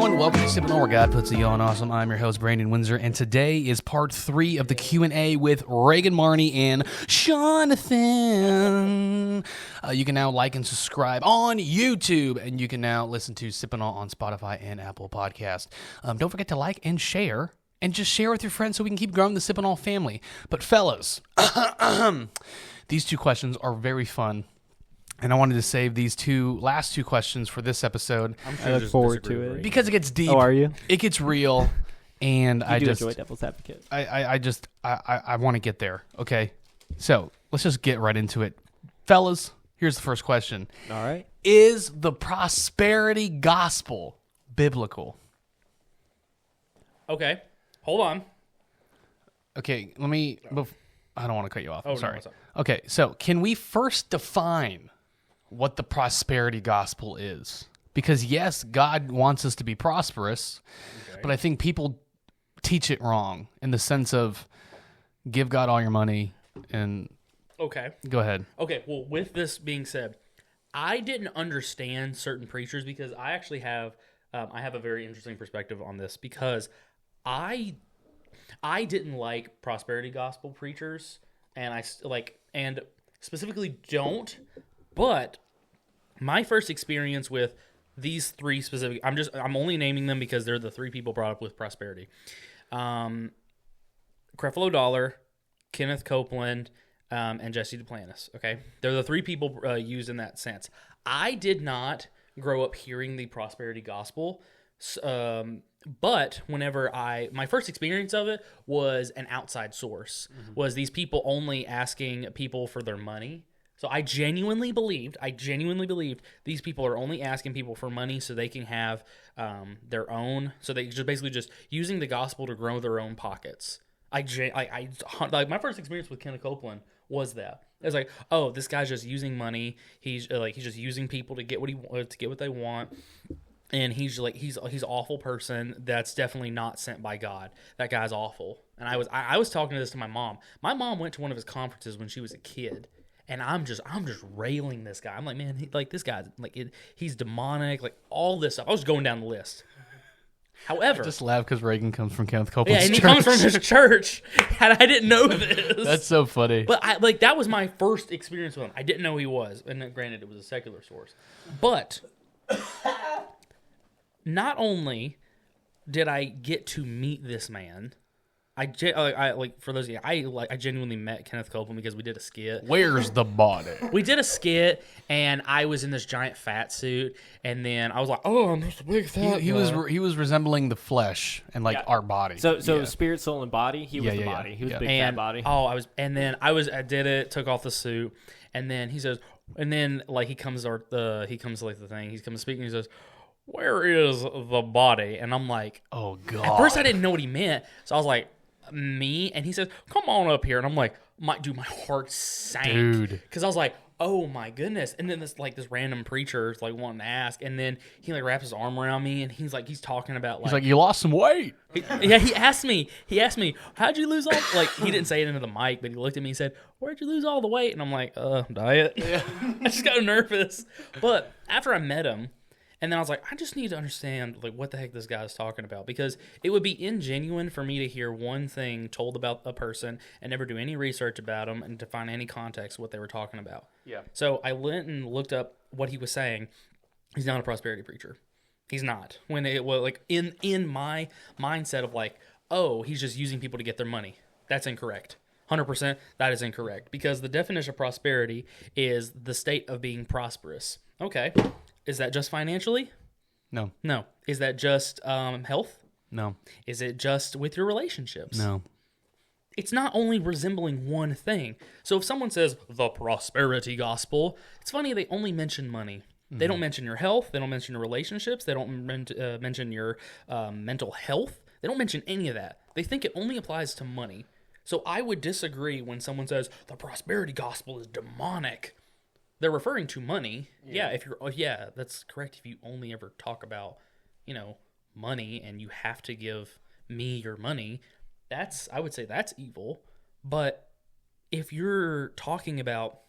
everyone. Welcome to Sip&Awe, where God puts a yaw on awesome. I'm your host, Brandon Windsor, and today is part 3 of the Q&A with Reagan, Marnie, and Jonathan. You can now like and subscribe on YouTube, and you can now listen to Sip&Awe on Spotify and Apple Podcast. Don't forget to like and share, and just share with your friends so we can keep growing the Sip&Awe family. But fellas, these 2 questions are very fun. And I wanted to save these last two questions for this episode. I look forward to it. Because it gets deep. Oh, are you? It gets real. And I just enjoy devil's advocate. I want to get there. Okay. So let's just get right into it. Fellas, here's the first question. All right. Is the prosperity gospel biblical? Okay. Hold on. Okay, I don't want to cut you off. I'm sorry. No, okay, so can we first define what the prosperity gospel is? Because yes, God wants us to be prosperous, but I think people teach it wrong in the sense of give God all your money and Okay. Go ahead. Okay, well, with this being said, I didn't understand certain preachers because I actually have a very interesting perspective on this because I didn't like prosperity gospel preachers and and specifically don't, but my first experience with these 3 specific, I'm only naming them because they're the 3 people brought up with prosperity. Creflo Dollar, Kenneth Copeland, and Jesse Duplantis. Okay, they're the 3 people used in that sense. I did not grow up hearing the prosperity gospel, but whenever my first experience of it was an outside source, was these people only asking people for their money. So I genuinely believed these people are only asking people for money so they can have their own, so they just basically just using the gospel to grow their own pockets. Like my first experience with Kenneth Copeland was that. It was like, oh, this guy's just using money. He's just using people to get what they want. And he's an awful person. That's definitely not sent by God. That guy's awful. And I was talking this to my mom. My mom went to one of his conferences when she was a kid, and I'm just railing this guy. I'm like, man, this guy's he's demonic, like all this stuff. I was going down the list. However, I just laugh because Reagan comes from Kenneth Copeland's and he church. comes from his church, and I didn't know this. That's so funny. But that was my first experience with him. I didn't know he was, and granted, it was a secular source. But not only did I get to meet this man, for those of you, I genuinely met Kenneth Copeland because we did a skit. Where's the body? We did a skit, and I was in this giant fat suit, and then I was like, "Oh, I'm just a big fat." He was resembling the flesh and our body. So spirit, soul, and body. He was the body. He was a big fat body. I did it. Took off the suit, and then he says, and then he comes the thing. He comes speaking. He says, "Where is the body?" And I'm like, "Oh God!" At first, I didn't know what he meant, so I was like, "Me?" And he says, "Come on up here." And I'm like, my heart sank, because I was like, "Oh my goodness!" And then this random preacher is wanting to ask, and then he wraps his arm around me, and he's talking about he's like, "You lost some weight." He asked me, "How'd you lose all?" He didn't say it into the mic, but he looked at me and said, "Where'd you lose all the weight?" And I'm like, "Diet." Yeah. I just got nervous, but after I met him. And then I was like, I just need to understand what the heck this guy is talking about, because it would be ingenuine for me to hear one thing told about a person and never do any research about them and to find any context of what they were talking about. Yeah. So I went and looked up what he was saying. He's not a prosperity preacher. He's not. When it was in my mindset of oh, he's just using people to get their money. That's incorrect. 100%. That is incorrect, because the definition of prosperity is the state of being prosperous. Okay. Is that just financially? No. No. Is that just health? No. Is it just with your relationships? No. It's not only resembling one thing. So if someone says the prosperity gospel, it's funny, they only mention money. Mm-hmm. They don't mention your health. They don't mention your relationships. They don't mention your mental health. They don't mention any of that. They think it only applies to money. So I would disagree when someone says the prosperity gospel is demonic. They're referring to money. Yeah, that's correct. If you only ever talk about, money and you have to give me your money, I would say that's evil. But if you're talking about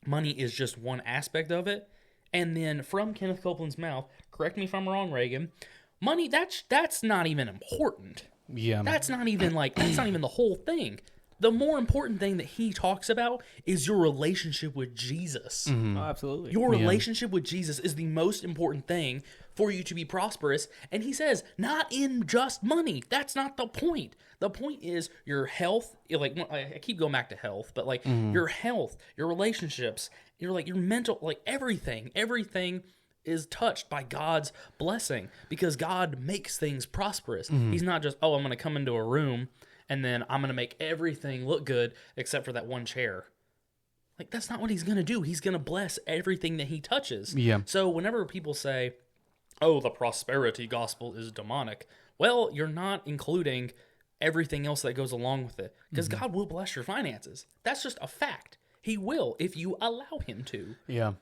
money is just one aspect of it, and then from Kenneth Copeland's mouth, correct me if I'm wrong, Reagan, money, that's not even important. Yeah. That's not even the whole thing. The more important thing that he talks about is your relationship with Jesus. Oh, absolutely. Your relationship with Jesus is the most important thing for you to be prosperous. And he says, not in just money. That's not the point. The point is your health. Like, I keep going back to health, but like your health, your relationships, your mental, like everything is touched by God's blessing because God makes things prosperous. He's not just, I'm going to come into a room and then I'm going to make everything look good except for that one chair. Like, that's not what he's going to do. He's going to bless everything that he touches. Yeah. So whenever people say, the prosperity gospel is demonic, well, you're not including everything else that goes along with it because God will bless your finances. That's just a fact. He will if you allow him to. Yeah.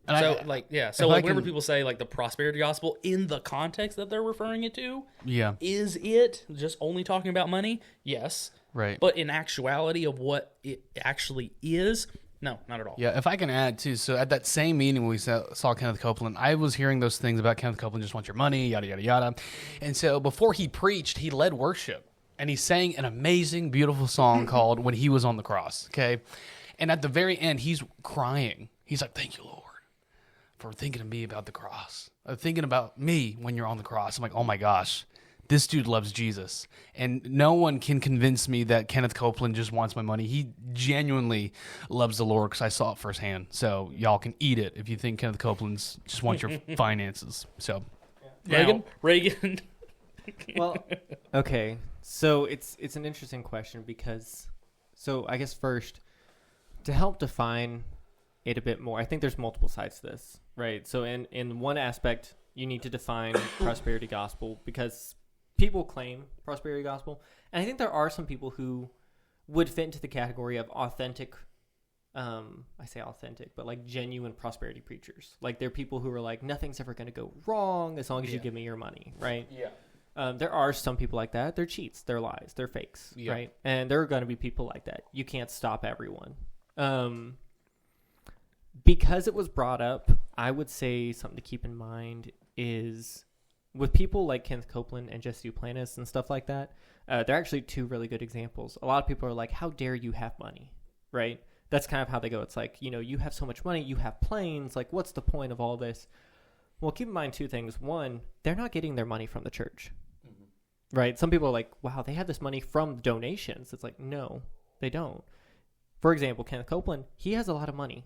And so whenever people say like the prosperity gospel in the context that they're referring it to, is it just only talking about money? Yes. Right. But in actuality of what it actually is, no, not at all. Yeah, if I can add too, so at that same meeting when we saw Kenneth Copeland, I was hearing those things about Kenneth Copeland just wants your money, yada, yada, yada. And so before he preached, he led worship. And he sang an amazing, beautiful song called When He Was on the Cross, okay? And at the very end, he's crying. He's like, thank you, Lord, for thinking of me about the cross, thinking about me when you're on the cross. I'm like, oh my gosh, this dude loves Jesus. And no one can convince me that Kenneth Copeland just wants my money. He genuinely loves the Lord because I saw it firsthand. So y'all can eat it if you think Kenneth Copeland's just wants your finances. So, Reagan. Well, okay. So it's an interesting question because, I guess first, to help define it a bit more, I think there's multiple sides to this, right? So in one aspect, you need to define prosperity gospel because people claim prosperity gospel, and I think there are some people who would fit into the category of authentic, I say authentic, but like genuine prosperity preachers. Like they're people who are like, nothing's ever going to go wrong as long as you give me your money, right? Yeah. There are some people like that. They're cheats, they're lies, they're fakes, right? And there are going to be people like that. You can't stop everyone. Because it was brought up, I would say something to keep in mind is with people like Kenneth Copeland and Jesse Duplantis and stuff like that, they're actually two really good examples. A lot of people are like, how dare you have money, right? That's kind of how they go. It's like, you have so much money, you have planes, like what's the point of all this? Well, keep in mind two things. One, they're not getting their money from the church, right? Some people are like, wow, they have this money from donations. It's like, no, they don't. For example, Kenneth Copeland, he has a lot of money.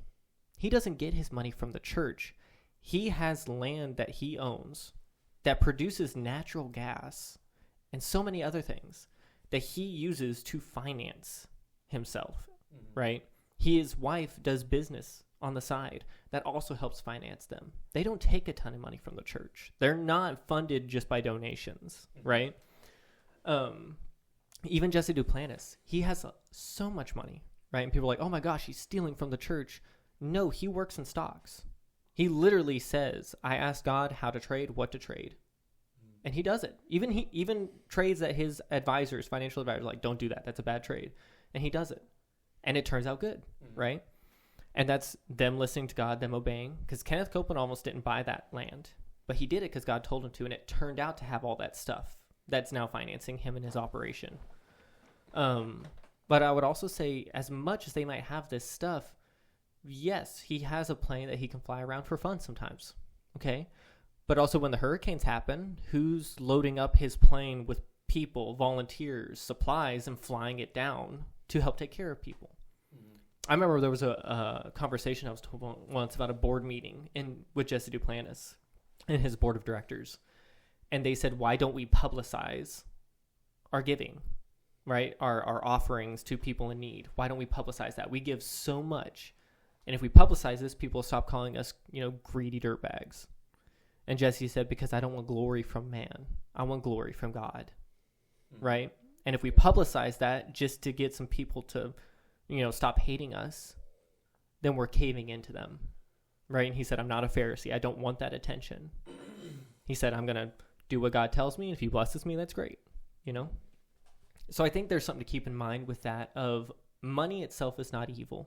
He doesn't get his money from the church. He has land that he owns that produces natural gas and so many other things that he uses to finance himself, right? His wife does business on the side that also helps finance them. They don't take a ton of money from the church. They're not funded just by donations, right? Even Jesse Duplantis, he has so much money, right? And people are like, oh my gosh, he's stealing from the church. No, he works in stocks. He literally says, I asked God how to trade, what to trade. And he does it. Even trades that his advisors, financial advisors, like, don't do that. That's a bad trade. And he does it. And it turns out good, right? And that's them listening to God, them obeying. Because Kenneth Copeland almost didn't buy that land. But he did it because God told him to. And it turned out to have all that stuff that's now financing him and his operation. But I would also say, as much as they might have this stuff, yes, he has a plane that he can fly around for fun sometimes, okay? But also when the hurricanes happen, who's loading up his plane with people, volunteers, supplies, and flying it down to help take care of people? I remember there was a conversation I was told once about a board meeting with Jesse Duplantis and his board of directors. And they said, why don't we publicize our giving, right? Our offerings to people in need. Why don't we publicize that? We give so much. And if we publicize this, people will stop calling us, greedy dirtbags. And Jesse said, because I don't want glory from man. I want glory from God. Right? And if we publicize that just to get some people to, stop hating us, then we're caving into them. Right? And he said, I'm not a Pharisee. I don't want that attention. He said, I'm going to do what God tells me. And if he blesses me, that's great. So I think there's something to keep in mind with that of money itself is not evil.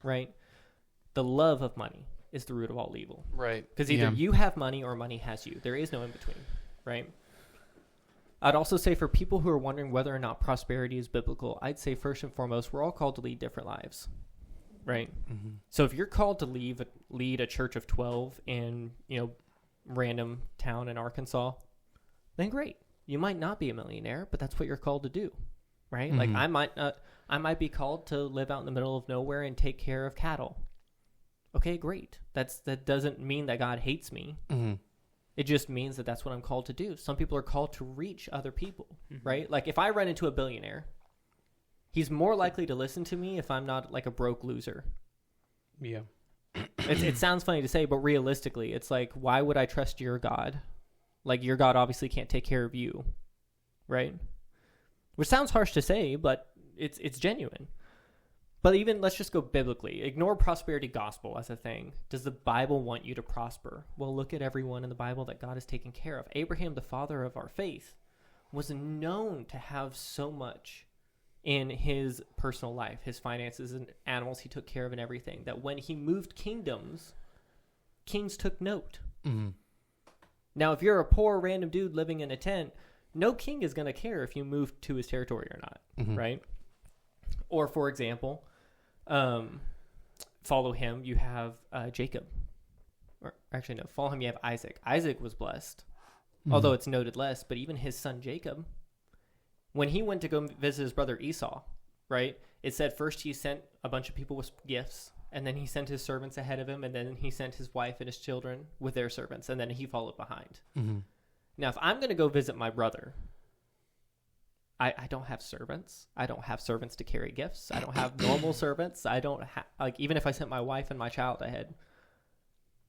Right? The love of money is the root of all evil. Right. Because either you have money or money has you. There is no in between. right? I'd also say for people who are wondering whether or not prosperity is biblical, I'd say first and foremost, we're all called to lead different lives, right? Mm-hmm. So if you're called to lead a church of 12 in, random town in Arkansas, then great. You might not be a millionaire, but that's what you're called to do, right? Mm-hmm. Like I might be called to live out in the middle of nowhere and take care of cattle. Okay, great. That doesn't mean that God hates me. Mm-hmm. It just means that that's what I'm called to do. Some people are called to reach other people, mm-hmm. right? Like if I run into a billionaire, he's more likely to listen to me if I'm not like a broke loser. Yeah. It sounds funny to say, but realistically, it's like, why would I trust your God? Like your God obviously can't take care of you, right? Which sounds harsh to say, but it's genuine. But even, let's just go biblically. Ignore prosperity gospel as a thing. Does the Bible want you to prosper? Well, look at everyone in the Bible that God has taken care of. Abraham, the father of our faith, was known to have so much in his personal life, his finances and animals he took care of and everything, that when he moved kingdoms, kings took note. Mm-hmm. Now, if you're a poor random dude living in a tent, no king is going to care if you move to his territory or not, mm-hmm. right? Or, for example, follow him, you have Jacob. Or actually, no, follow him, you have Isaac. Isaac was blessed, although it's noted less, but even his son Jacob, when he went to go visit his brother Esau, right, it said first he sent a bunch of people with gifts, and then he sent his servants ahead of him, and then he sent his wife and his children with their servants, and then he followed behind. Mm-hmm. Now, if I'm going to go visit my brother, I don't have servants. I don't have servants to carry gifts. I don't have normal servants. I don't have, like, even if I sent my wife and my child ahead,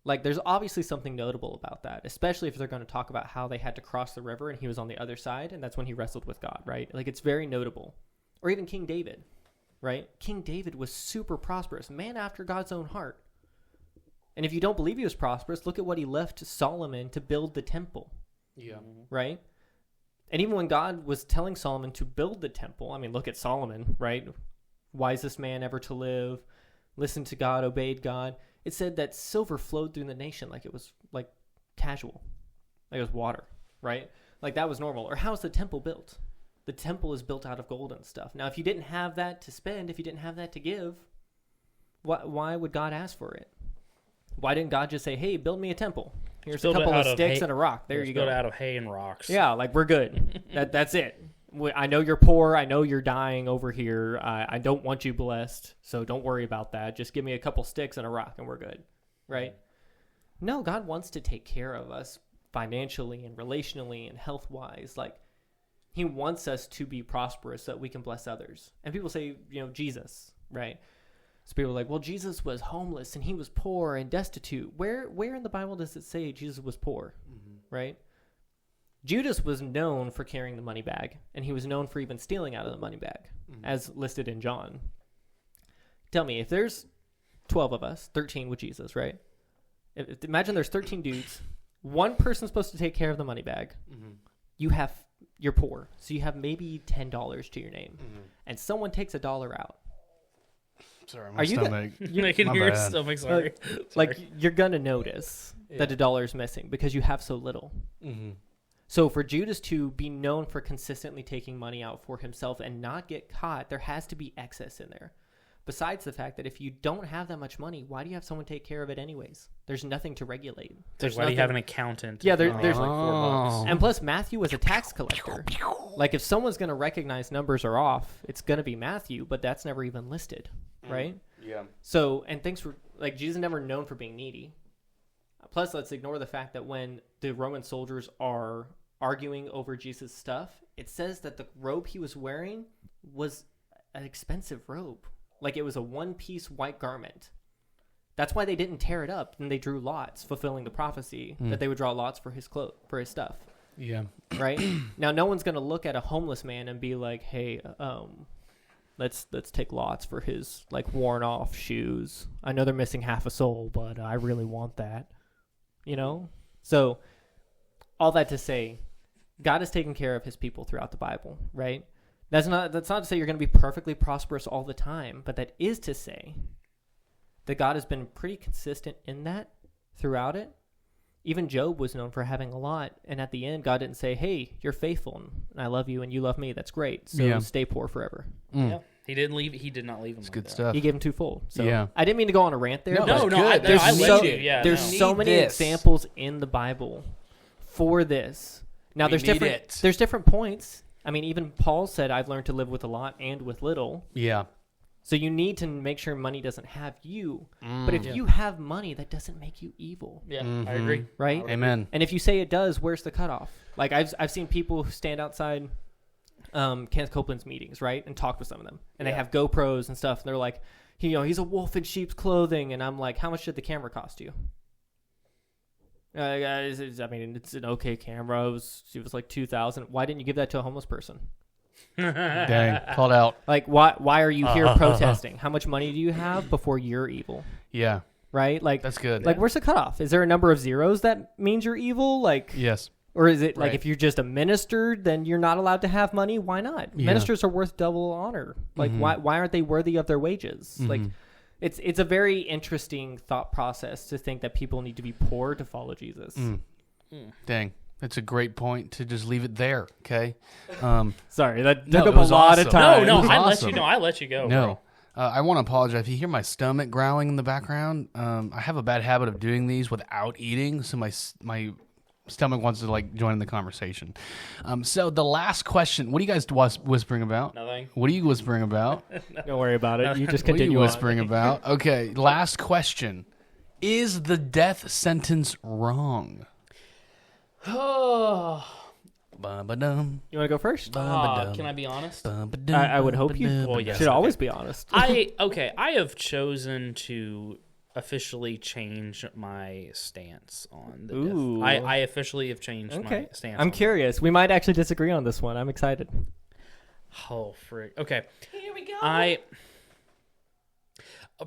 like, there's obviously something notable about that, especially if they're going to talk about how they had to cross the river and he was on the other side, and that's when he wrestled with God, right? Like, it's very notable. Or even King David, right? King David was super prosperous, man after God's own heart. And if you don't believe he was prosperous, look at what he left to Solomon to build the temple. Yeah. Right? And even when God was telling Solomon to build the temple, I mean, look at Solomon, right? Wisest man ever to live, listened to God, obeyed God. It said that silver flowed through the nation like it was like casual, like it was water, right? Like that was normal. Or how's the temple built? The temple is built out of gold and stuff. Now, if you didn't have that to spend, if you didn't have that to give, why would God ask for it? Why didn't God just say, hey, build me a temple? Here's a couple of sticks and a rock. There you go. Build it out of hay and rocks. Yeah, like we're good. That's it. I know you're poor. I know you're dying over here. I don't want you blessed, so don't worry about that. Just give me a couple sticks and a rock, and we're good, right? No, God wants to take care of us financially and relationally and health-wise. Like, he wants us to be prosperous so that we can bless others. And people say, Jesus, right? So people are like, well, Jesus was homeless and he was poor and destitute. Where in the Bible does it say Jesus was poor, right? Judas was known for carrying the money bag, and he was known for even stealing out of the money bag, as listed in John. Tell me, if there's 12 of us, 13 with Jesus, right? Imagine there's 13 dudes. One person's supposed to take care of the money bag. You're poor, so you have maybe $10 to your name, and someone takes $1 out. Sorry, my stomach. I can hear your stomach. Sorry. Like you're gonna notice that $1 is missing because you have so little. So for Judas to be known for consistently taking money out for himself and not get caught, there has to be excess in there. Besides the fact that if you don't have that much money, why do you have someone take care of it anyways? There's nothing to regulate. Why do you have an accountant? Yeah, there's like $4. And plus, Matthew was a tax collector. Like, if someone's going to recognize numbers are off, it's going to be Matthew, but that's never even listed, right? Yeah. So, and thanks for, like, Jesus is never known for being needy. Plus, let's ignore the fact that when the Roman soldiers are arguing over Jesus' stuff, it says that the robe he was wearing was an expensive robe. Like, it was a one-piece white garment. That's why they didn't tear it up, and they drew lots, fulfilling the prophecy that they would draw lots for his for his stuff. Yeah. Right? Now, no one's going to look at a homeless man and be like, hey, let's take lots for his, like, worn-off shoes. I know they're missing half a sole, but I really want that. You know? So, all that to say, God has taken care of his people throughout the Bible, right? That's not to say you're going to be perfectly prosperous all the time, but that is to say that God has been pretty consistent in that throughout it. even Job was known for having a lot, and at the end, God didn't say, "Hey, you're faithful, and I love you, and you love me. That's great. So stay poor forever." Yeah. He didn't leave. He did not leave him. It's like good that. stuff. He gave him twofold. So Yeah. I didn't mean to go on a rant there. No, but No, I there's let you. Yeah, there's no. so Need many this. examples in the Bible for this. Now We need it. there's different points. I mean, even Paul said, "I've learned to live with a lot and with little." Yeah. So you need to make sure money doesn't have you. But if Yeah. you have money, that doesn't make you evil, Yeah, I agree. right? Amen. And if you say it does, where's the cutoff? Like I've seen people who stand outside Kenneth Copeland's meetings, right, and talk with some of them, and they have GoPros and stuff, and they're like, he's a wolf in sheep's clothing, and I'm like, how much did the camera cost you? I mean, it's an okay camera. It was like $2,000. Why didn't you give that to a homeless person? Dang. Called out. Like, why are you here protesting? How much money do you have before you're evil? Yeah. Right? Like, That's good. Like, where's the cutoff? Is there a number of zeros that means you're evil? Like, Yes. or is it like Right. if you're just a minister, then you're not allowed to have money? Why not? Yeah. Ministers are worth double honor. Like, why aren't they worthy of their wages? Like, it's a very interesting thought process to think that people need to be poor to follow Jesus. Dang. That's a great point to just leave it there. Okay. Sorry, that No, took it up a was lot of awesome. time. No, was I awesome. let you know. I let you go. No. Bro. I want to apologize. If you hear my stomach growling in the background, I have a bad habit of doing these without eating, so my stomach wants to like join in the conversation. So the last question, what are you guys whispering about? Nothing. What are you whispering about? Don't worry about it. You just What are continue you on. whispering about? Okay, last question. Is the death sentence wrong? Oh, Ba-ba-dum, You want to go first? ba-ba-dum, can I be honest? ba-ba-dum, I would hope you ba-ba-dum. Well, yes, should okay. always be honest. I have chosen to officially change my stance on the Ooh. death. I officially have changed my stance. I'm on curious. We might actually disagree on this one. I'm excited. it. Oh, frick. Okay. Here we go.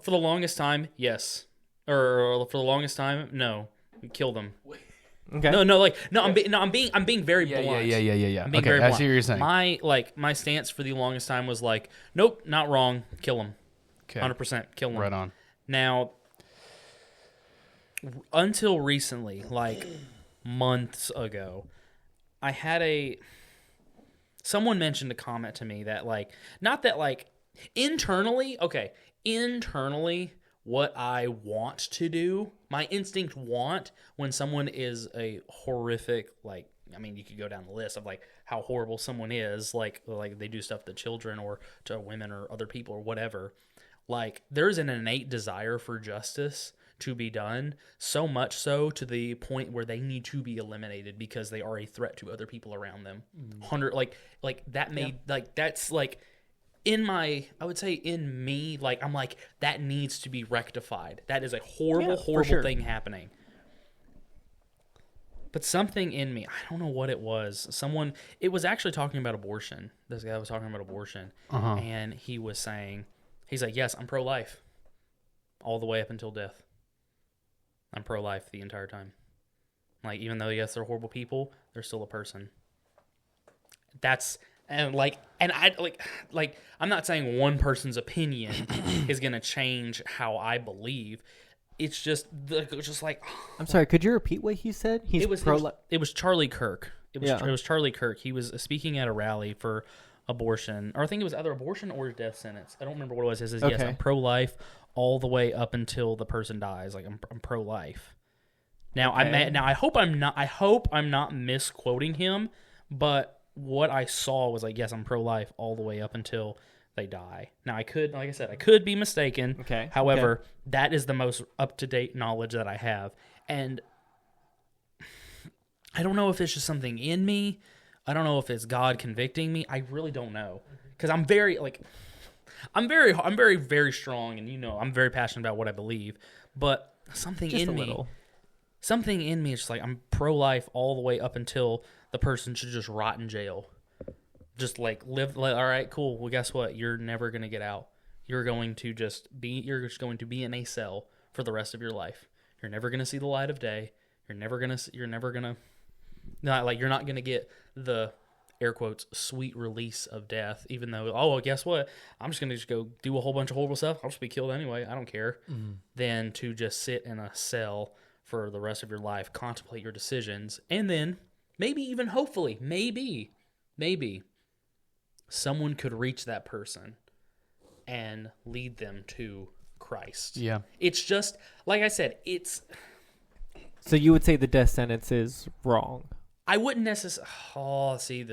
For the longest time, yes. Or for the longest time, no. Kill them. Okay. I'm being very Yeah, blunt. yeah. I'm being Okay, very I blunt. see what you're saying. My stance for the longest time was like, nope, not wrong. Kill them. Okay, 100% kill them. right on. Now, until recently, like months ago, I had someone mentioned a comment to me that like, not that like internally, what I want to do, my instinct want when someone is a horrific, like, I mean, you could go down the list of like how horrible someone is, like they do stuff to children or to women or other people or whatever. Like, there's an innate desire for justice to be done, so much so to the point where they need to be eliminated because they are a threat to other people around them. That's like I would say in me, like, I'm like, that needs to be rectified. That is a horrible sure. thing happening. But something in me, I don't know what it was. It was actually talking about abortion. This guy was talking about abortion. And he was saying, he's like, yes, I'm pro-life. All the way up until death. I'm pro-life the entire time. Like, even though, yes, they're horrible people, they're still a person. I'm not saying one person's opinion is going to change how I believe. It's just like, I'm sorry. Could you repeat what he said? it was Charlie Kirk. It was Charlie Kirk. He was speaking at a rally for abortion, or I think it was either abortion or death sentence. I don't remember what it was. He says, yes, I'm pro-life all the way up until the person dies. Like, I'm pro-life. Now, I hope I'm not misquoting him, but what I saw was like, yes, I'm pro-life all the way up until they die. Now, like I said, I could be mistaken. Okay. However, that is the most up-to-date knowledge that I have. And I don't know if it's just something in me. I don't know if it's God convicting me. I really don't know. Because I'm very, very strong, and I'm very passionate about what I believe. But something Just in a me little. Something in me is just like, I'm pro-life all the way up until the person should just rot in jail. Just like live, all right, cool. Well, guess what? You're never going to get out. You're just going to be in a cell for the rest of your life. You're never going to see the light of day. You're not going to get the, air quotes, sweet release of death, even though, well, guess what? I'm just going to go do a whole bunch of horrible stuff. I'll just be killed anyway. I don't care. Than to just sit in a cell for the rest of your life, contemplate your decisions, and then maybe even hopefully, maybe someone could reach that person and lead them to Christ. Yeah. It's just, like I said, So you would say the death sentence is wrong? I wouldn't necessarily,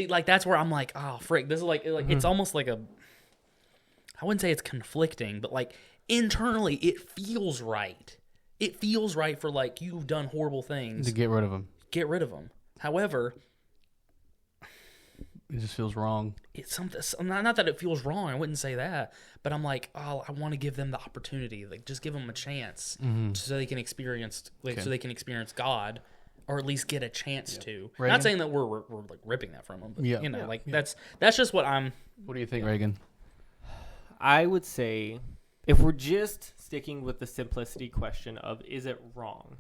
like, that's where I'm like, oh, frick, this is like it's almost like I wouldn't say it's conflicting, but like internally it feels right. It feels right for like, you've done horrible things. To get rid of them. Get rid of them. However, it just feels wrong. It's something, not that it feels wrong, I wouldn't say that, but I'm like, oh, I want to give them the opportunity, like just give them a chance so they can experience, so they can experience God, or at least get a chance to. Reagan? Not saying that we're like ripping that from them, but Yeah. That's just what I'm. What do you think, Reagan? I would say, if we're just sticking with the simplicity question of is it wrong,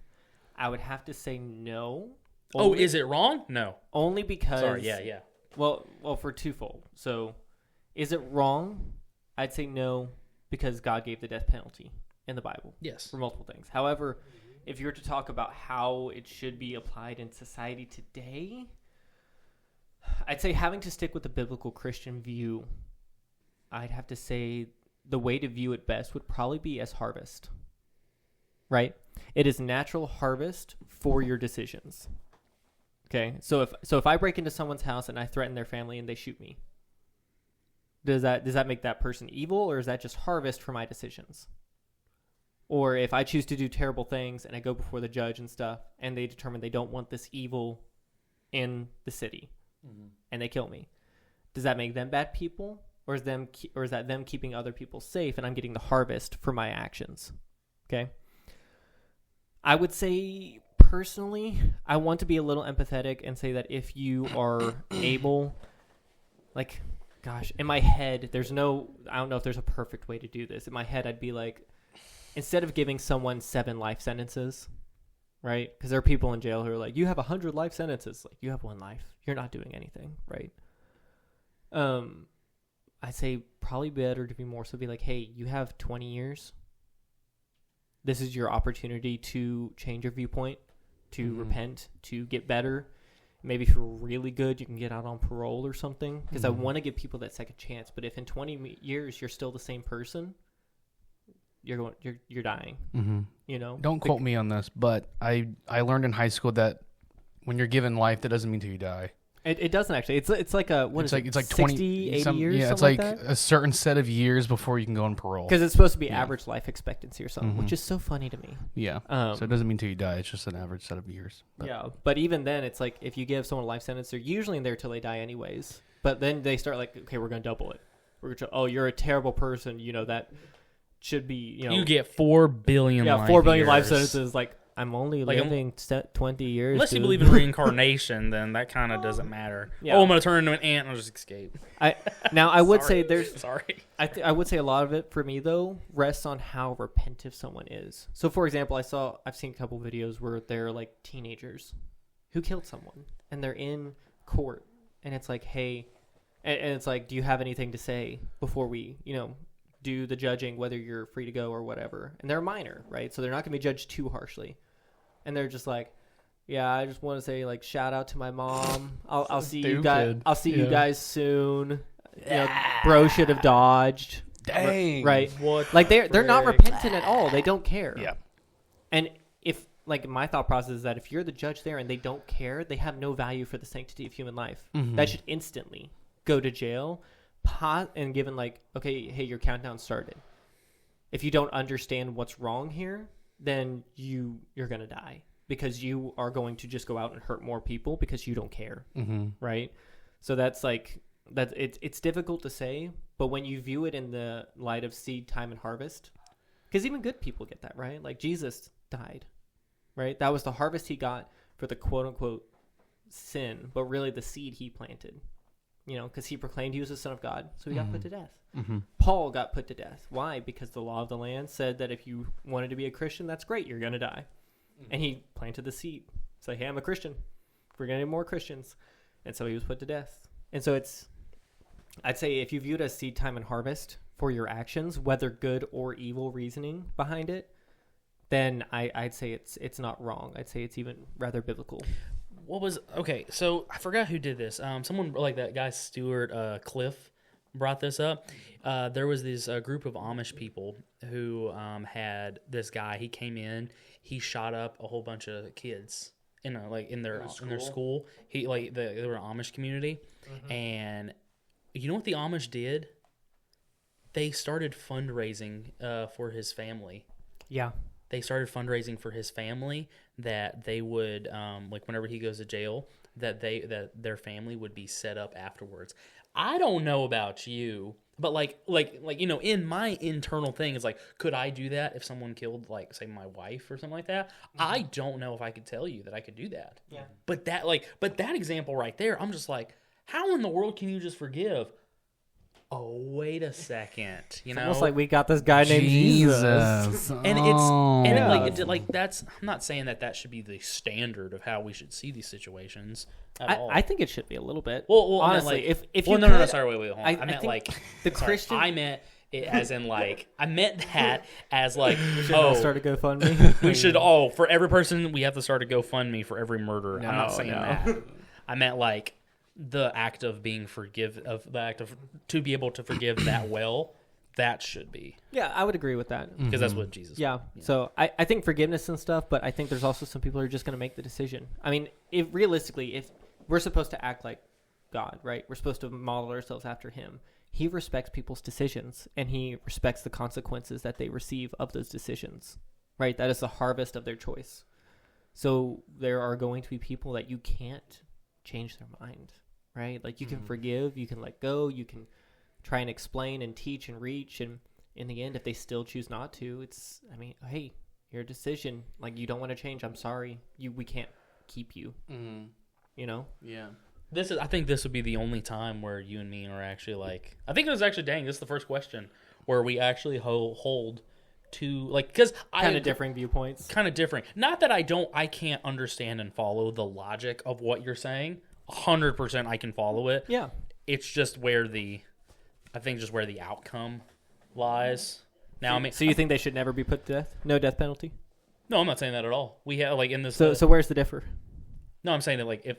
I would have to say no. Is it wrong? No. Only because... Sorry, yeah. Well, for twofold. So, is it wrong? I'd say no, because God gave the death penalty in the Bible. Yes. For multiple things. However, if you were to talk about how it should be applied in society today, I'd say having to stick with the biblical Christian view, I'd have to say the way to view it best would probably be as harvest. Right? It is natural harvest for your decisions. Okay? So if I break into someone's house and I threaten their family and they shoot me, does that make that person evil, or is that just harvest for my decisions? Or if I choose to do terrible things and I go before the judge and stuff and they determine they don't want this evil in the city and they kill me, does that make them bad people? Or is that them keeping other people safe and I'm getting the harvest for my actions? Okay. I would say personally, I want to be a little empathetic and say that if you are able, like, gosh, in my head, I don't know if there's a perfect way to do this. In my head, I'd be like, instead of giving someone 7 life sentences, right? Because there are people in jail who are like, you have 100 life sentences. Like, you have 1 life. You're not doing anything, right? I'd say probably better to be more so be like, hey, you have 20 years. This is your opportunity to change your viewpoint, to repent, to get better. Maybe if you're really good, you can get out on parole or something. Because I want to give people that second chance. But if in 20 years you're still the same person, you're dying. Mm-hmm. You know. Don't quote me on this, but I learned in high school that when you're given life, that doesn't mean till you die. It doesn't actually. It's like a It's like 60, 20, 80 years. Yeah, it's like like a certain set of years before you can go on parole. because it's supposed to be average life expectancy or something, which is so funny to me. Yeah. So it doesn't mean till you die. It's just an average set of years. But. But even then, it's like if you give someone a life sentence, they're usually in there till they die anyways. But then they start like, okay, we're gonna double it. You're a terrible person. You know that should be. You get 4 billion. Yeah, 4 billion life sentences. Like, I'm only living 20 years. Unless you believe in reincarnation, then that kind of doesn't matter. Yeah. Oh, I'm going to turn into an ant and I'll just escape. I would say there's... Sorry. I would say a lot of it for me, though, rests on how repentive someone is. So, for example, I've seen a couple videos where they're like teenagers who killed someone and they're in court and it's like, hey, and it's like, do you have anything to say before we, do the judging, whether you're free to go or whatever? And they're minor, right? So they're not going to be judged too harshly. And they're just like, yeah, I just want to say, like, shout out to my mom. I'll see you guys. I'll see you guys soon. Bro should have dodged. Dang. Right. Like they're not repentant at all. They don't care. Yeah. And if, like, my thought process is that if you're the judge there and they don't care, they have no value for the sanctity of human life. That should instantly go to jail, and given like, okay, hey, your countdown started. If you don't understand what's wrong here, then you're going to die because you are going to just go out and hurt more people because you don't care. Right? So that's like, it's difficult to say, but when you view it in the light of seed, time, and harvest, because even good people get that, right? Like Jesus died, right? That was the harvest he got for the quote unquote sin, but really the seed he planted, because he proclaimed he was the Son of God. So he got put to death. Paul got put to death. Why? Because the law of the land said that if you wanted to be a Christian, that's great. You're going to die. And he planted the seed. It's like, hey, I'm a Christian. We're going to need more Christians. And so he was put to death. And so I'd say if you view it as seed, time, and harvest for your actions, whether good or evil reasoning behind it, then I'd say it's not wrong. I'd say it's even rather biblical. So I forgot who did this. Someone like that guy Stuart Cliff brought this up. There was this group of Amish people who had this guy. He came in, he shot up a whole bunch of kids in their school. They were an Amish community, and you know what the Amish did? They started fundraising for his family. Yeah. They started fundraising for his family that they would whenever he goes to jail, that their family would be set up afterwards. I don't know about you, but in my internal thing is like, could I do that if someone killed say my wife or something like that? I don't know if I could tell you that I could do that. Yeah. But that example right there, I'm just like, how in the world can you just forgive? Oh, wait a second. It's almost like we got this guy named Jesus. And that's, I'm not saying that should be the standard of how we should see these situations at all. I think it should be a little bit. Well, honestly, I meant if you no, sorry, wait, hold on. I meant the Christian. I meant it as in I meant that as we should start a GoFundMe. We should for every person we have to start a GoFundMe for every murder. I'm not saying that. I meant the act of to be able to forgive that well, that should be. Yeah, I would agree with that. Because that's what Jesus Yeah. So I think forgiveness and stuff, but I think there's also some people who are just going to make the decision. I mean, if we're supposed to act like God, right? We're supposed to model ourselves after him. He respects people's decisions, and he respects the consequences that they receive of those decisions, right? That is the harvest of their choice. So there are going to be people that you can't change their mind. Right? You can forgive, you can let go, you can try and explain and teach and reach. And in the end, if they still choose not to, hey, your decision. You don't want to change. I'm sorry. We can't keep you. You know? Yeah. I think this would be the only time where you and me are actually I think it was actually, this is the first question where we actually hold to because kind of differing viewpoints. Kind of differing. Not that I can't understand and follow the logic of what you're saying. 100% I can follow it. Yeah. It's just where the outcome lies. Now, so you think they should never be put to death? No death penalty? No, I'm not saying that at all. We have in this. So where's the differ? No, I'm saying that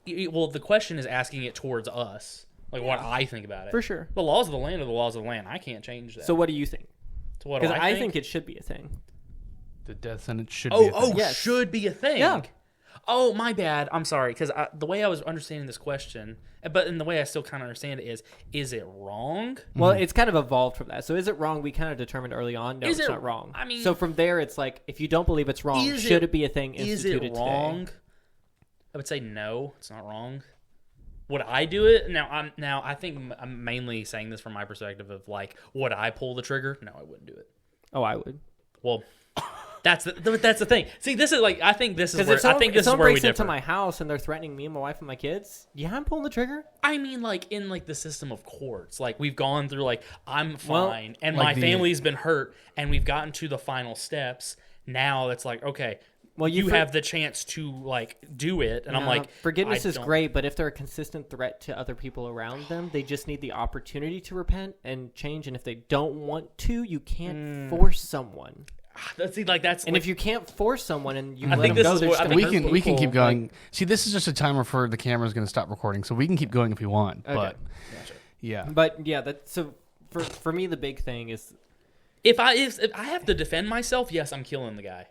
the question is asking it towards us, what I think about it. For sure. The laws of the land are the laws of the land. I can't change that. So what do you think? So what Because I think it should be a thing. The death sentence should be a thing. Yes. Should be a thing. Yeah. Oh, my bad. I'm sorry. Because the way I was understanding this question, but in the way I still kind of understand it is it wrong? Well, it's kind of evolved from that. So is it wrong? We kind of determined early on, no, it's not wrong. I mean, so from there, it's if you don't believe it's wrong, should it be a thing instituted Is it wrong? Today? I would say no, it's not wrong. Would I do it? Now I think I'm mainly saying this from my perspective of would I pull the trigger? No, I wouldn't do it. Oh, I would. Well, that's the thing. See, this is I think this is where if someone breaks into my house and they're threatening me and my wife and my kids, yeah, I'm pulling the trigger. I mean, in the system of courts, we've gone through I'm fine and my family's been hurt and we've gotten to the final steps. Now it's okay. Well, you have the chance to do it, and I'm forgiveness is great, but if they're a consistent threat to other people around them, they just need the opportunity to repent and change. And if they don't want to, you can't force someone. That's if you can't force someone and you let them go, we can keep going. See, this is just a timer for the camera's going to stop recording, so we can keep going if we want. Okay. But gotcha. Yeah, but yeah, so for me the big thing is if I have to defend myself, yes, I'm killing the guy.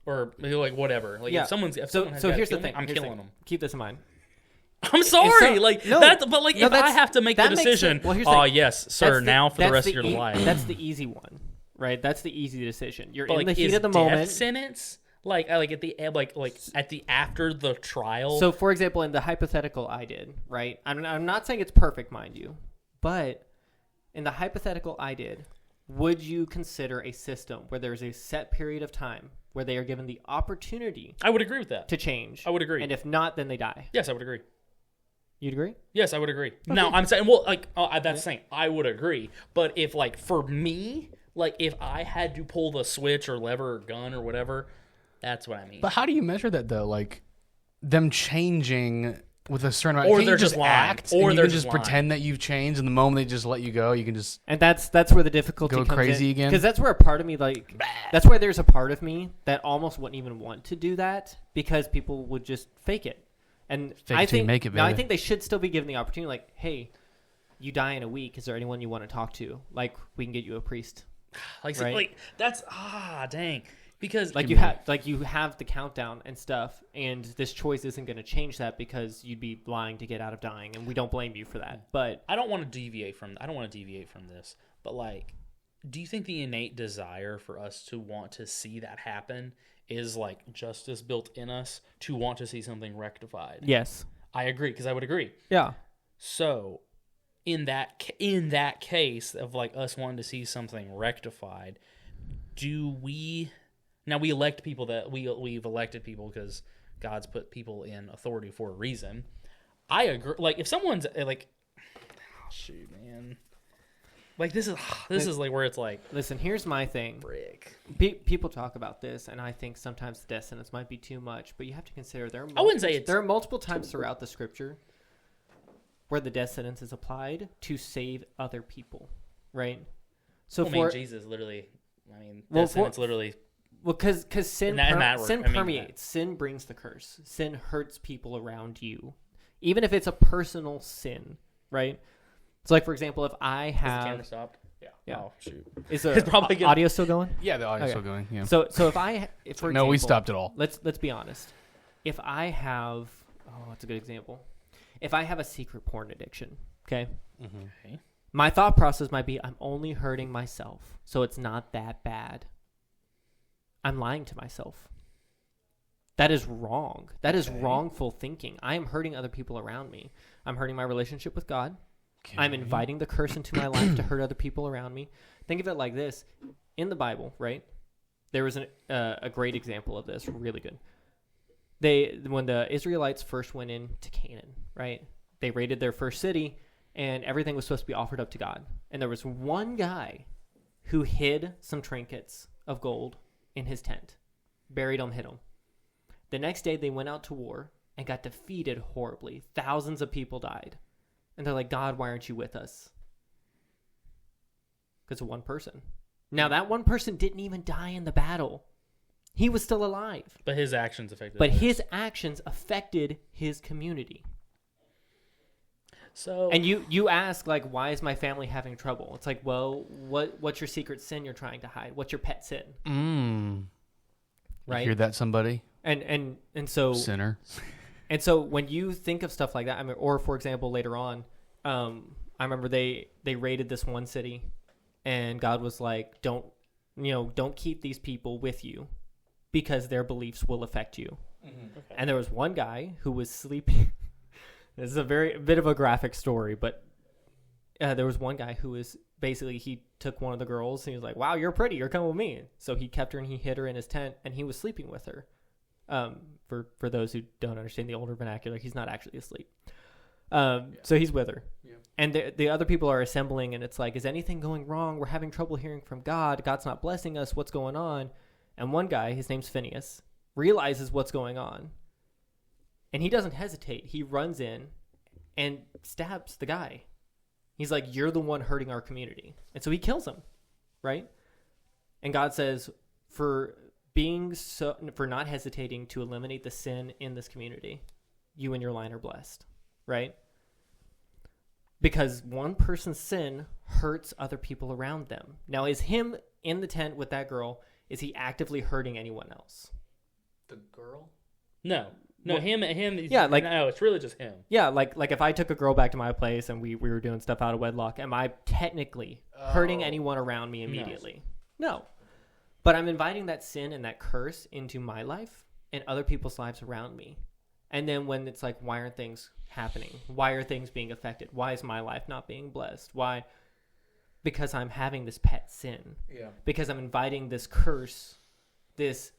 Or whatever. If someone has here's the thing. I'm killing them. Keep this in mind. I'm sorry. If I have to make the decision, yes, sir, now for the rest of your life. That's the easy one, right? That's the easy decision. You're in the heat of the moment. Death sentence? At the after the trial. So for example, in the hypothetical I did, right? I'm not saying it's perfect, mind you, but in the hypothetical I did, would you consider a system where there's a set period of time where they are given the opportunity? I would agree with that. To change. I would agree. And if not, then they die. Yes, I would agree. You'd agree? Yes, I would agree. Okay. Now, I'm saying, that's saying I would agree. But if, for me, if I had to pull the switch or lever or gun or whatever, that's what I mean. But how do you measure that, though? Them changing... with a certain amount. Or Can't they're you just lying. act, Or and you they're can just just lying. pretend that you've changed, and the moment they just let you go, you can just And that's where the difficulty go comes crazy in. again. Because that's where a part of me, like, that's where there's a part of me that almost wouldn't even want to do that because people would just fake it. And Fake I it till you think, make it, no, I baby. think they should still be given the opportunity, like, hey, you die in a week. Is there anyone you want to talk to? Like, we can get you a priest. Like, Right. like that's dang. Because Like you have the countdown and stuff, and this choice isn't going to change that because you'd be lying to get out of dying, and we don't blame you for that. But I don't want to deviate from this, but like, do you think the innate desire for us to want to see that happen is like justice built in us to want to see something rectified? yes, I agree, because I would agree. yeah, So, in that case of like us wanting to see something rectified, do we now we elect people that we've elected people because God's put people in authority for a reason. I agree. Like if someone's like, shoot, man, like this is like where it's like, listen. Here's my thing. frick. People talk about this, and I think sometimes the death sentence might be too much. But you have to consider I wouldn't say it's there are multiple times throughout the scripture where the death sentence is applied to save other people, right? So I mean, Jesus literally. I mean, Well, death sentence literally. Well, because sin, In that sin work, I mean, permeates. Sin brings the curse. Sin hurts people around you, even if it's a personal sin, right? So, like for example, if I Is the camera have, stopped? Yeah. Yeah. Oh shoot. is It's probably gonna- audio still going? yeah, the audio's Okay. still going. Yeah. So if I, if, for no, we example, stopped it all. Let's be honest. If I have, that's a good example. If I have a secret porn addiction, okay, Okay. my thought process might be, I'm only hurting myself, so it's not that bad. I'm lying to myself. That is wrong. That is wrongful thinking. I am hurting other people around me. I'm hurting my relationship with God. I'm inviting the curse into my life to hurt other people around me. Think of it like this. In the Bible, right, there was a great example of this, really good. When the Israelites first went into Canaan, right, they raided their first city, and everything was supposed to be offered up to God. And there was one guy who hid some trinkets of gold in his tent, buried them, hid them. The next day, they went out to war and got defeated horribly. Thousands of people died. And they're like, God, why aren't you with us? Because of one person. Now, that one person didn't even die in the battle. He was still alive. But his actions affected. But others. his actions affected his community. So And you ask, like, why is my family having trouble? It's like, well, what's your secret sin you're trying to hide? What's your pet sin? Right? You hear that, somebody? And so Sinner. And so when you think of stuff like that, I mean, or for example, later on, I remember they raided this one city, and God was like, don't keep these people with you because their beliefs will affect you. Okay. And there was one guy who was sleeping. This is a bit of a graphic story, but there was one guy who was basically, he took one of the girls and he was like, wow, you're pretty, you're coming with me. So he kept her and he hid her in his tent, and he was sleeping with her. For those who don't understand the older vernacular, he's not actually asleep. So he's with her. Yeah. And the other people are assembling, and it's like, is anything going wrong? We're having trouble hearing from God. God's not blessing us. What's going on? And one guy, his name's Phineas, realizes what's going on. And he doesn't hesitate. He runs in and stabs the guy. He's like, you're the one hurting our community. And so he kills him, right? And God says, for not hesitating to eliminate the sin in this community, you and your line are blessed, right? Because one person's sin hurts other people around them. Now, is him in the tent with that girl, is he actively hurting anyone else? The girl? No, Well, him. yeah, like- no, it's really just him. Yeah, like if I took a girl back to my place and we were doing stuff out of wedlock, am I technically hurting anyone around me immediately? No. But I'm inviting that sin and that curse into my life and other people's lives around me. And then when it's like, why aren't things happening? Why are things being affected? Why is my life not being blessed? Why? Because I'm having this pet sin. Yeah. Because I'm inviting this curse, this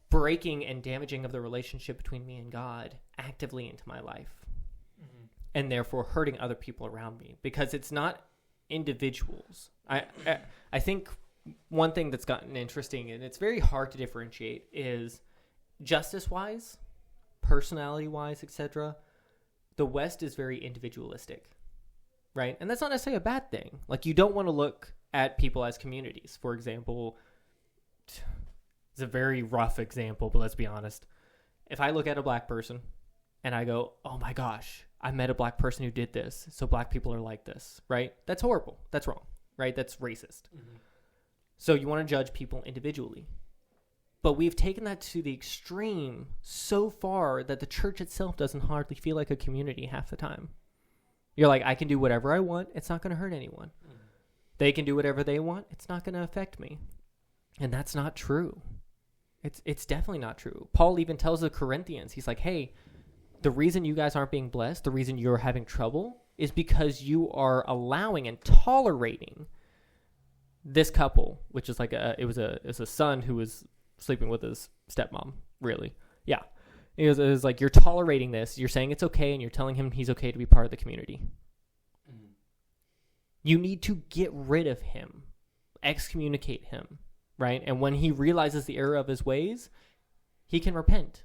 breaking and damaging of the relationship between me and God actively into my life. Mm-hmm. And therefore hurting other people around me. Because it's not individuals. I think one thing that's gotten interesting, and it's very hard to differentiate, is justice-wise, personality-wise, etc., the West is very individualistic, right? And that's not necessarily a bad thing. Like, you don't want to look at people as communities. For example, it's a very rough example, but let's be honest. If I look at a black person and I go, oh my gosh, I met a black person who did this, so black people are like this, right? That's horrible. That's wrong, right? That's racist. Mm-hmm. So you want to judge people individually. But we've taken that to the extreme so far that the church itself doesn't hardly feel like a community half the time. You're like, I can do whatever I want. It's not going to hurt anyone. Mm-hmm. They can do whatever they want. It's not going to affect me. And that's not true. It's definitely not true. Paul even tells the Corinthians, he's like, hey, the reason you guys aren't being blessed, the reason you're having trouble is because you are allowing and tolerating this couple, which is like it was a son who was sleeping with his stepmom, really. Yeah. It was like, you're tolerating this, you're saying it's okay, and you're telling him he's okay to be part of the community. Mm-hmm. You need to get rid of him, excommunicate him, right? And when he realizes the error of his ways, he can repent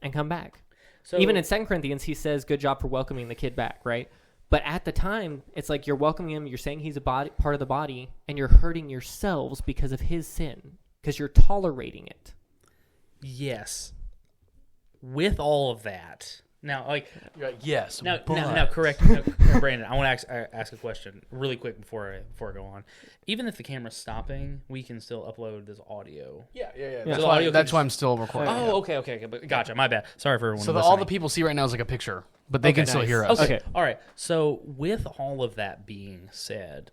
and come back. So even in 2 Corinthians, he says, good job for welcoming the kid back, right? But at the time, it's like you're welcoming him, you're saying he's a part of the body, and you're hurting yourselves because of his sin, because you're tolerating it. Yes. With all of that. Now, like, yes. Now, correct. Brandon, I want to ask a question really quick before I go on. Even if the camera's stopping, we can still upload this audio. Yeah. So that's why I'm still recording. Oh, okay. But gotcha. My bad. Sorry for everyone. So all the people see right now is like a picture, but they can still hear us. Okay. All right. So with all of that being said,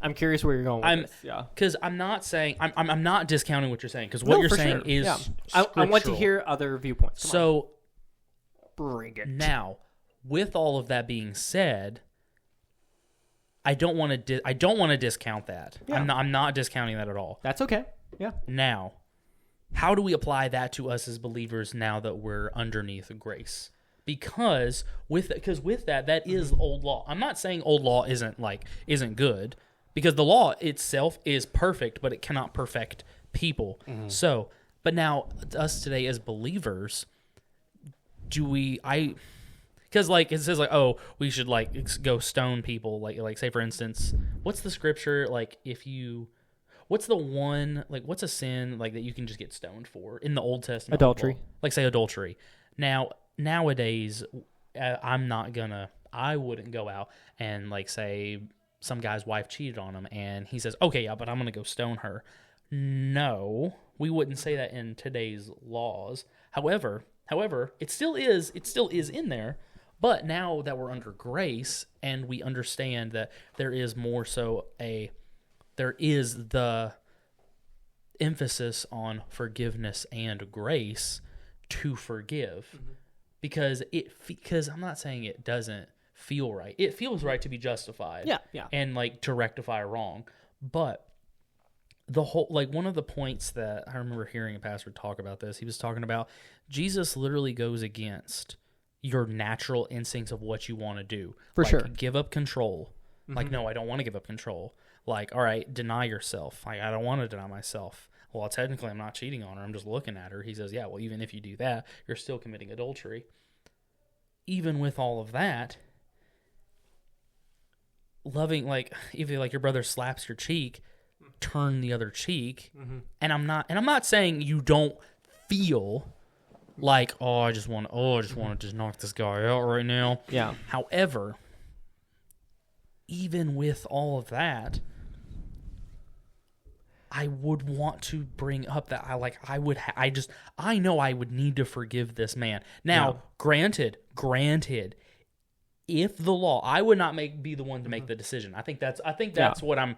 I'm curious where you're going with this. Yeah. Because I'm not saying I'm not discounting what you're saying, because what you're saying is I want to hear other viewpoints. So bring it. Now, with all of that being said, I don't want to discount that. Yeah. I'm not discounting that at all. That's okay. Yeah. Now, how do we apply that to us as believers now that we're underneath grace? Because with that is old law. I'm not saying old law isn't good, because the law itself is perfect, but it cannot perfect people. Mm-hmm. So, but now us today as believers, because like it says like, oh, we should like go stone people, like say for instance, what's the scripture, like what's the one, like what's a sin like that you can just get stoned for in the Old Testament? Adultery. Like say adultery. Now nowadays, I wouldn't go out and like say some guy's wife cheated on him and he says, okay, yeah, but I'm gonna go stone her. No, we wouldn't say that in today's laws. However, it still is in there. But now that we're under grace and we understand that there is the emphasis on forgiveness and grace to forgive. Mm-hmm. Because I'm not saying it doesn't feel right. It feels right to be justified. Yeah. And like to rectify wrong. But the whole, like one of the points that I remember hearing a pastor talk about this, he was talking about Jesus literally goes against your natural instincts of what you want to do. For like, sure. Give up control. Mm-hmm. Like, no, I don't want to give up control. Like, all right, deny yourself. Like, I don't want to deny myself. Well, technically, I'm not cheating on her. I'm just looking at her. He says, yeah, well, even if you do that, you're still committing adultery. Even with all of that, loving, like, if like your brother slaps your cheek, turn the other cheek. Mm-hmm. And I'm not saying you don't feel like, I just want to just knock this guy out right now. Yeah. However, even with all of that, I would want to bring up that I know I would need to forgive this man. Now, granted, if the law, I would not be the one to make the decision. I think that's what I'm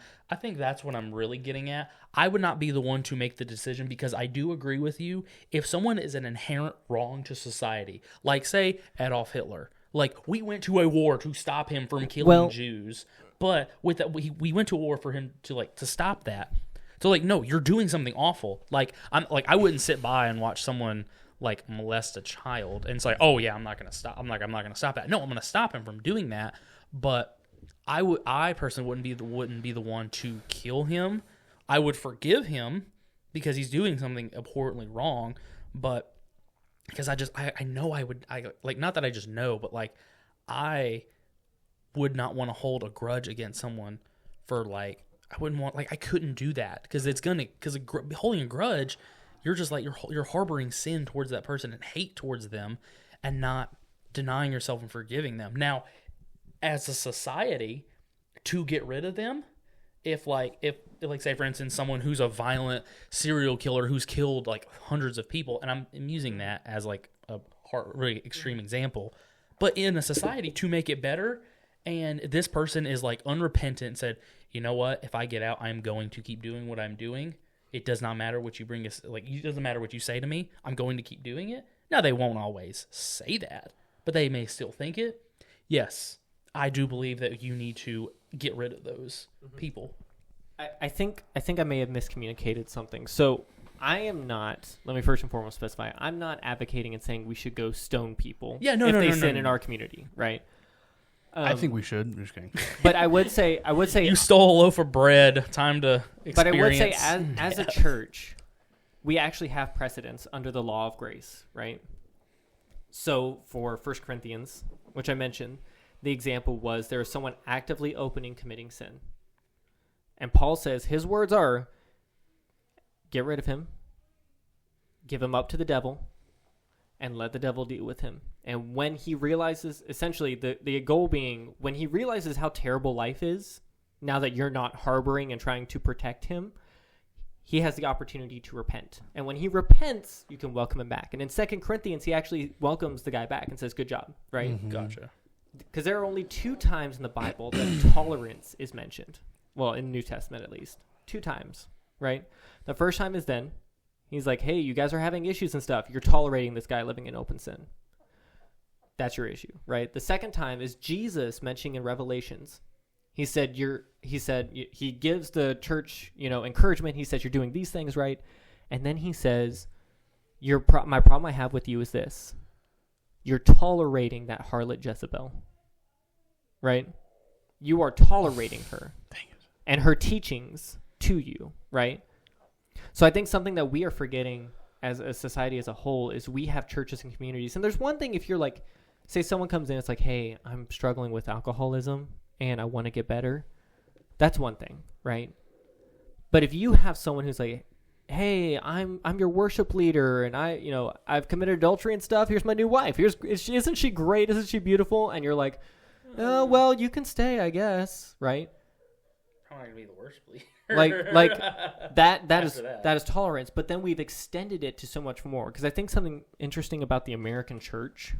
really getting at. I would not be the one to make the decision, because I do agree with you. If someone is an inherent wrong to society, like say Adolf Hitler, like we went to a war to stop him from killing Jews, but with that we went to a war for him to stop that. So like, no, you're doing something awful. Like I wouldn't sit by and watch someone like molest a child and say, oh yeah, I'm not gonna stop that. No, I'm gonna stop him from doing that. But I personally wouldn't be the one to kill him. I would forgive him because he's doing something abhorrently wrong, but because I know not that I just know, but like I would not want to hold a grudge against someone for like, I wouldn't want, like, I couldn't do that because holding a grudge, you're just like, you're harboring sin towards that person and hate towards them and not denying yourself and forgiving them. Now, as a society, to get rid of them, if say for instance someone who's a violent serial killer who's killed like hundreds of people, and I'm using that as like a really extreme example, but in a society to make it better, and this person is like unrepentant and said, you know what, if I get out, I'm going to keep doing what I'm doing. It does not matter what you bring us, like it doesn't matter what you say to me, I'm going to keep doing it. Now they won't always say that, but they may still think it. Yes, I do believe that you need to get rid of those people. I think I may have miscommunicated something. So I am not, let me first and foremost specify, I'm not advocating and saying we should go stone people if they sin in our community, right? I think we should. I'm just kidding. But I would say you stole a loaf of bread. Time to experience. But I would say as a church, we actually have precedence under the law of grace, right? So for 1 Corinthians, which I mentioned, the example was there is someone actively committing sin. And Paul says his words are, get rid of him, give him up to the devil, and let the devil deal with him. And when he realizes, essentially the goal being, when he realizes how terrible life is, now that you're not harboring and trying to protect him, he has the opportunity to repent. And when he repents, you can welcome him back. And in 2 Corinthians, he actually welcomes the guy back and says, good job, right? Mm-hmm. Gotcha. Because there are only 2 times in the Bible that tolerance is mentioned. Well, in the New Testament at least. 2 times, right? The first time is then. He's like, hey, you guys are having issues and stuff. You're tolerating this guy living in open sin. That's your issue, right? The second time is Jesus mentioning in Revelations. He gives the church, encouragement. He says, you're doing these things right. And then he says, my problem I have with you is this. You're tolerating that harlot Jezebel, right? You are tolerating her and her teachings to you, right? So I think something that we are forgetting as a society as a whole is we have churches and communities. And there's one thing if you're like, say someone comes in, it's like, hey, I'm struggling with alcoholism and I want to get better. That's one thing, right? But if you have someone who's like, hey, I'm your worship leader and I've committed adultery and stuff. Here's my new wife. Isn't she great? Isn't she beautiful? And you're like, oh, well, you can stay, I guess, right? I'm not gonna be the worship leader. like that is tolerance. But then we've extended it to so much more, because I think something interesting about the American church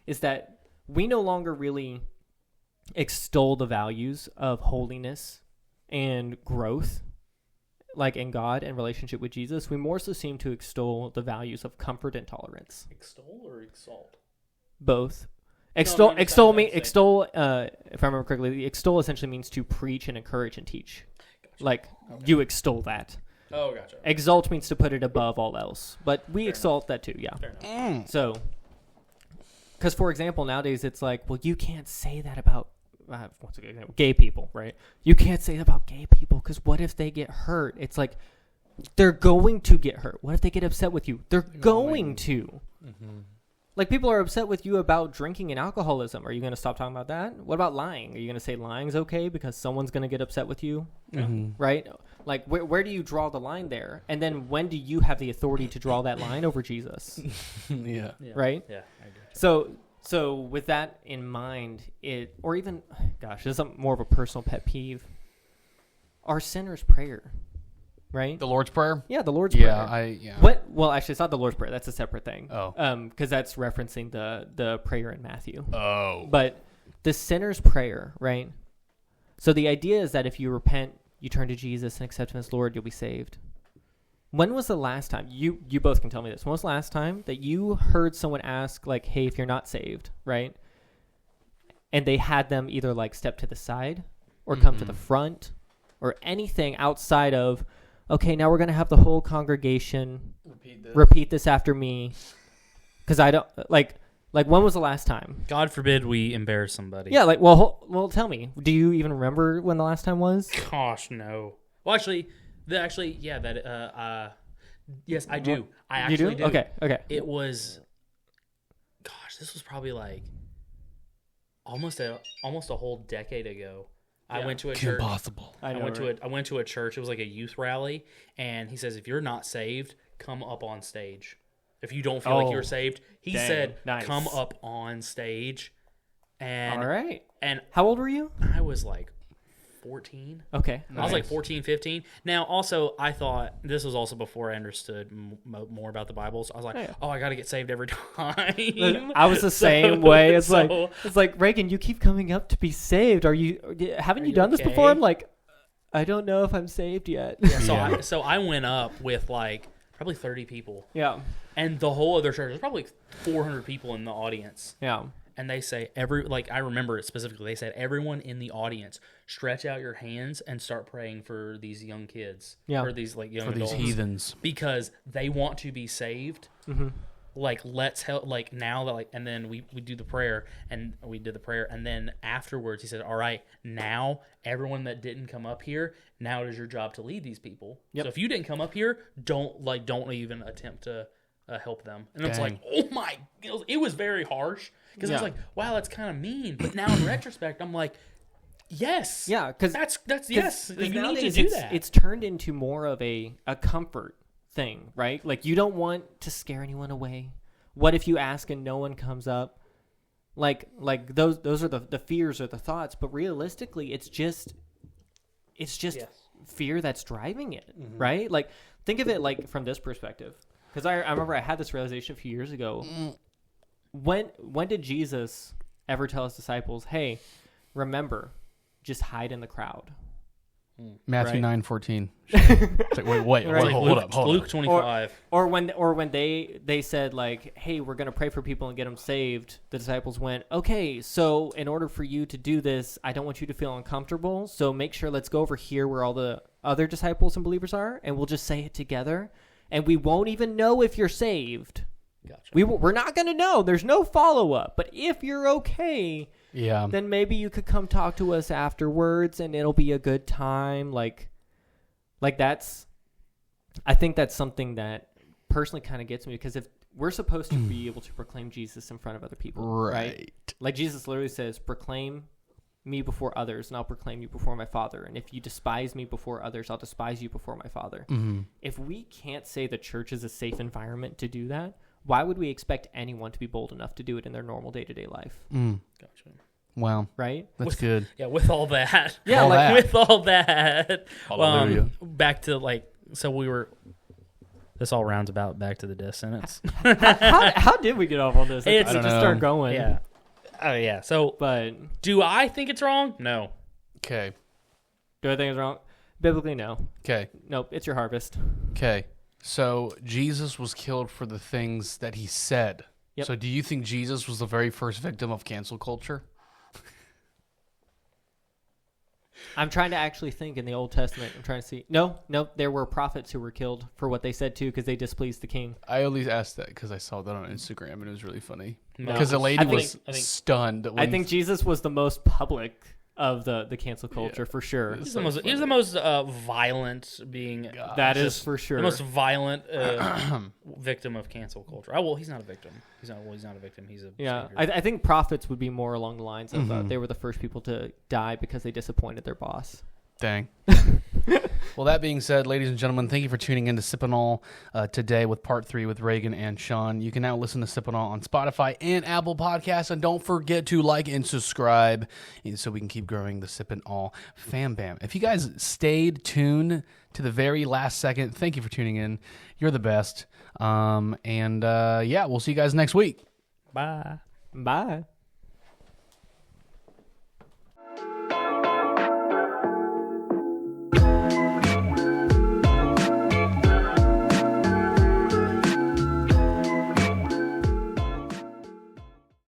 is that we no longer really extol the values of holiness and growth, like in God and relationship with Jesus. We more so seem to extol the values of comfort and tolerance. Extol or exalt? Both. If I remember correctly, the extol essentially means to preach and encourage and teach. Gotcha. Like, okay. You extol that. Oh, gotcha. Exalt means to put it above all else. But we exalt that too, yeah. So, because for example, nowadays it's like, well, you can't say that about, what's a good example? Gay people, right? You can't say that about gay people because what if they get hurt? It's like, they're going to get hurt. What if they get upset with you? They're going to. Mm-hmm. Like, people are upset with you about drinking and alcoholism. Are you going to stop talking about that? What about lying? Are you going to say lying's okay because someone's going to get upset with you? Mm-hmm. Right? Like, where do you draw the line there? And then when do you have the authority to draw that line over Jesus? Yeah. Right? Yeah, I agree. So with that in mind, this is more of a personal pet peeve. Our sinner's prayer. Right? The Lord's Prayer? Yeah, the Lord's Prayer. Yeah. What? Well, actually, it's not the Lord's Prayer. That's a separate thing. Oh. Because that's referencing the prayer in Matthew. Oh. But the sinner's prayer, right? So the idea is that if you repent, you turn to Jesus and accept him as Lord, you'll be saved. When was the last time, you both can tell me this, when was the last time that you heard someone ask, like, hey, if you're not saved, right? And they had them either, like, step to the side or come to the front or anything outside of, okay, now we're going to have the whole congregation repeat this after me. Because I don't, like, when was the last time? God forbid we embarrass somebody. Yeah, like, well, tell me. Do you even remember when the last time was? Gosh, no. Well, yes, I do. I actually do. Okay. It was gosh, this was probably like almost a whole decade ago. I went to a church. Impossible. I went to a church. It was like a youth rally, and he says, if you're not saved, come up on stage. If you don't feel like you're saved, he said, come up on stage. And all right. And how old were you? I was like 14. Okay. I was like 14, 15. Now, also, I thought this was also before I understood more about the Bible. So I was like, I got to get saved every time. I was the same way. It's like, Reagan, you keep coming up to be saved. Haven't you done this before? I'm like, I don't know if I'm saved yet. Yeah, so I went up with like probably 30 people. Yeah. And the whole other church, there's probably 400 people in the audience. Yeah. And they say I remember it specifically. They said, everyone in the audience, stretch out your hands and start praying for these young kids, or these like young adults, these heathens, because they want to be saved. Mm-hmm. Like, let's help. Like now that and then we do the prayer, and we did the prayer, and then afterwards he said, all right, now everyone that didn't come up here, now it is your job to lead these people. Yep. So if you didn't come up here, don't even attempt to help them. And it's like, oh my, it was very harsh. Because I was like, wow, that's kind of mean. But now in retrospect, I'm like, yes. Yeah, because that's yes. You need to do that. It's turned into more of a comfort thing, right? Like, you don't want to scare anyone away. What if you ask and no one comes up? Like those are the fears or the thoughts. But realistically, it's just fear that's driving it, right? Like, think of it like from this perspective. Because I remember I had this realization a few years ago. When did Jesus ever tell his disciples, hey, remember, just hide in the crowd? Matthew 9:14. It's like, wait, hold up. Luke 25. Or when they said, like, hey, we're going to pray for people and get them saved, the disciples went, okay, so in order for you to do this, I don't want you to feel uncomfortable, so make sure, let's go over here where all the other disciples and believers are, and we'll just say it together, and we won't even know if you're saved. Gotcha. We're not going to know. There's no follow-up. But if you're okay, then maybe you could come talk to us afterwards, and it'll be a good time. Like that's, I think that's something that personally kind of gets me, because if we're supposed to be able to proclaim Jesus in front of other people, right? Like Jesus literally says, proclaim me before others, and I'll proclaim you before my Father. And if you despise me before others, I'll despise you before my Father. Mm-hmm. If we can't say the church is a safe environment to do that, why would we expect anyone to be bold enough to do it in their normal day-to-day life? Gotcha. Wow. Right? That's good. Yeah, with all that. Yeah, with all that. Hallelujah. Back to this all rounds about back to the death sentence. How did we get off on this? I don't know. Start going. Yeah. Oh, yeah. So, but do I think it's wrong? No. Okay. Do I think it's wrong? Biblically, no. Okay. Nope, it's your harvest. Okay. So Jesus was killed for the things that he said. Yep. So do you think Jesus was the very first victim of cancel culture? I'm trying to actually think in the Old Testament. I'm trying to see. No, there were prophets who were killed for what they said too, because they displeased the king. I at least asked that because I saw that on Instagram and it was really funny. No. Because the lady was I think stunned. I think Jesus was the most public of the cancel culture for sure. He's the most violent being. That is for sure. The most violent victim of cancel culture. Oh, well, he's not a victim. He's not a victim. He's a yeah. I think prophets would be more along the lines of they were the first people to die because they disappointed their boss. Dang. Well, that being said, ladies and gentlemen, thank you for tuning in to Sip&Awe today with part 3 with Reagan and Sean. You can now listen to Sip&Awe on Spotify and Apple Podcasts, and don't forget to like and subscribe so we can keep growing the Sip&Awe fam bam. If you guys stayed tuned to the very last second, thank you for tuning in. You're the best. We'll see you guys next week. Bye. Bye.